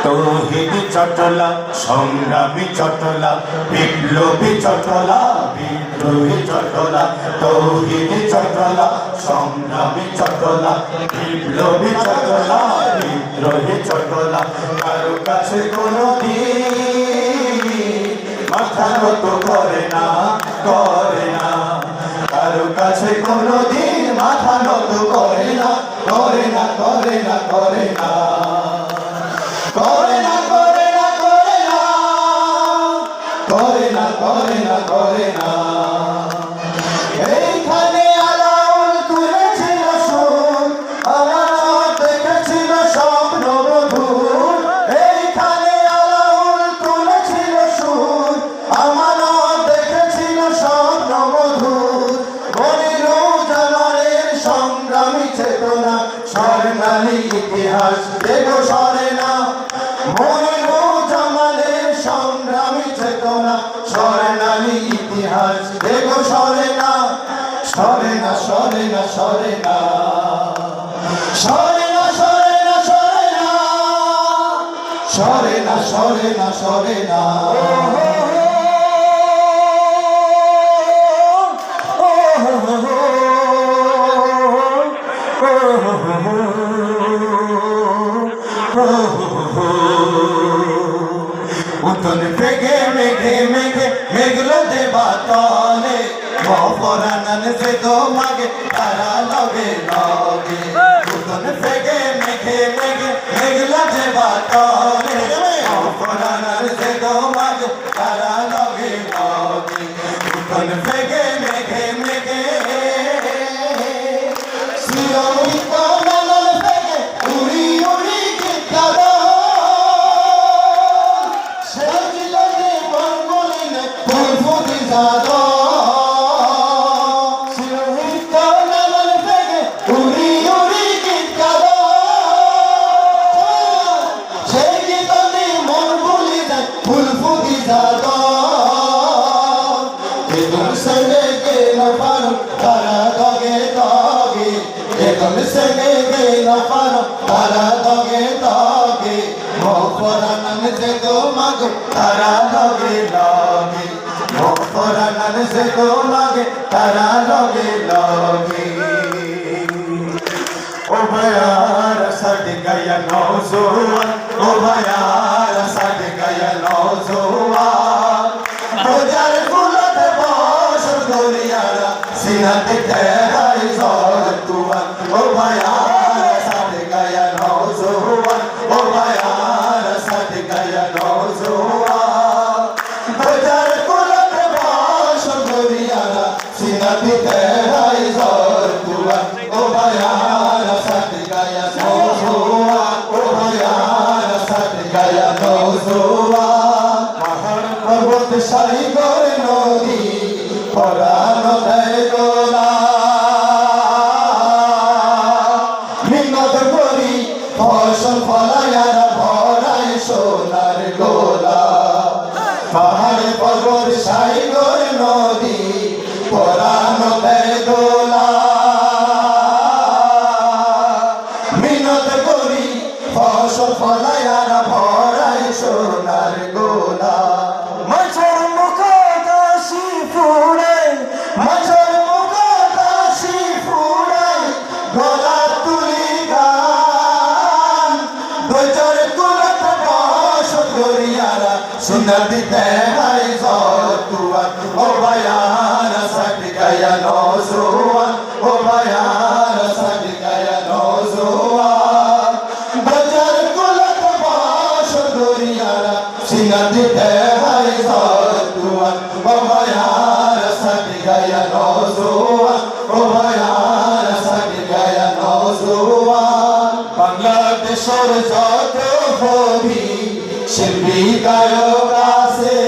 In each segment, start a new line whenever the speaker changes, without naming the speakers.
তৌহিদ চটলা সংগ্রামী চটলা বিপ্লবী চটলা বিদ্রোহী চটলা তৌহিদ চটলা সংগ্রামী চটলা বিপ্লবী চটলা বিদ্রোহী চটলা কারো কাছে কোনোদিন মাথা নত করে না কারো কাছে কোনোদিন মাথা নত করে না করে না করে না করে না করে না করে না করে না করে না করে না করে না এইখানে আলাউল তুলেছিল সুর আমার দেখেছিল স্বপ্ন মধুর এইখানে আলাউল তুলেছিল সুর আমার দেখেছিল স্বপ্ন মধুর মনিরুজ্জামানের সংগ্রামী চেতনা স্বর্ণালী ইতিহাস দেখো সরে না মনিরুজ্জামানের সংগ্রামী চেতনা স্বর্ণালী ইতিহাস দেখো সরে না সরে না সরে না সরে না সরে না সরে না সরে না সরে না সরে না সরে না উঠোন থেকে মেঘে মেঘে মেঘলো দেবা তলে মফরানান সে তোমাকে তারা লগে লগে উঠোন থেকে মেঘে মেঘে মেঘলো দেবা তলে মফরানান সে তোমাকে তারা লগে লগে উঠোন থেকে মেঘে মেঘে শিরোহিত মনল থেকে উড়ি উড়ি গীত তারা লগে লগে মফরানান সে তোমাকে তারা লগে লগে ও ভায়ার সাথে গায়া নওজোয়ান ও ভায়ার সাথে গায়া নওজোয়ান বোঝার ফুলতে বসর দরিয়ারা সিনাতে তেরাই জল তুয়ান ও ভায়ার সাথে গায়া নওজোয়ান ও ভায়ার সাথে গায়া নওজোয়ান বোঝার ফুলতে বসর দরিয়ারা সিনাতে তেরাই জল তুয়ান ও ভায়ার সাথে গায়া নওজোয়ান ও ভায়ার সাথে গায়া নওজোয়ান পাহাড় পর্বত সাগর নদী পরানো দেয় দোলা মিনত করি ফসল ফলায়ারা ভরায় সোনার গোলা পাহাড় পর্বত সাগর নদী পরানো দেয় দোলা মিনত করি ফসল ফলায়ারা ভরায় সোনার গোলা মাছের মুখদাসি ফুড়ে মাছের মুখদাসি ফুড়ে গলা তুলি গান দোজর কুলত বস দরিয়ারা সুন্দর দিতে হাই জল তুয়ান ও ভায়ার সাথে গায়া নওজোয়ান ও ভায়ার সাথে গায়া নওজোয়ান দোজর কুলত বস দরিয়ারা সুন্দর দিতে হাই জল তুয়ান ও ভায়ার সাথে গায়া নওজোয়ান ও ভায়ার সাথে গায়া নওজোয়ান বাংলাদেশের যত কবি শিল্পী গায়ক আছে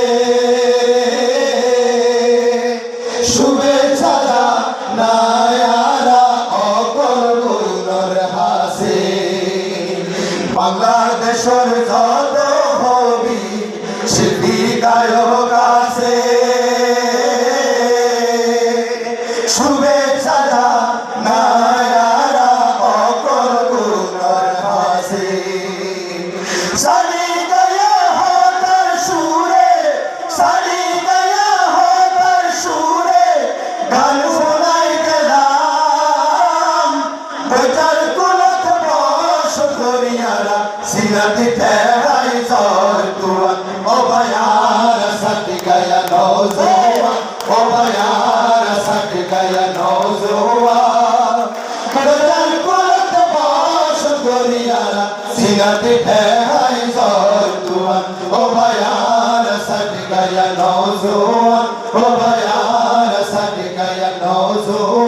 শুভেচ্ছা নায়ারা অকল গুণর হাসে বাংলাদেশের যত কবি শিল্পী গায়ক আছে শুভেচ্ছা নায়ারা অকল গুণর হাসে বেচার কুলত বস করিয়ারা সিনাতে ঠেহাই জর তুয়ান ও বায়ার সাথে গায়া নওজোয়ান ও বায়ার সাথে গায়া নওজোয়ান বেচার কুলত বস করিয়ারা সিনাতে ঠেহাই জর তুয়ান ও বায়ার সাথে গায়া নওজোয়ান ও বায়ার সাথে গায়া নওজোয়ান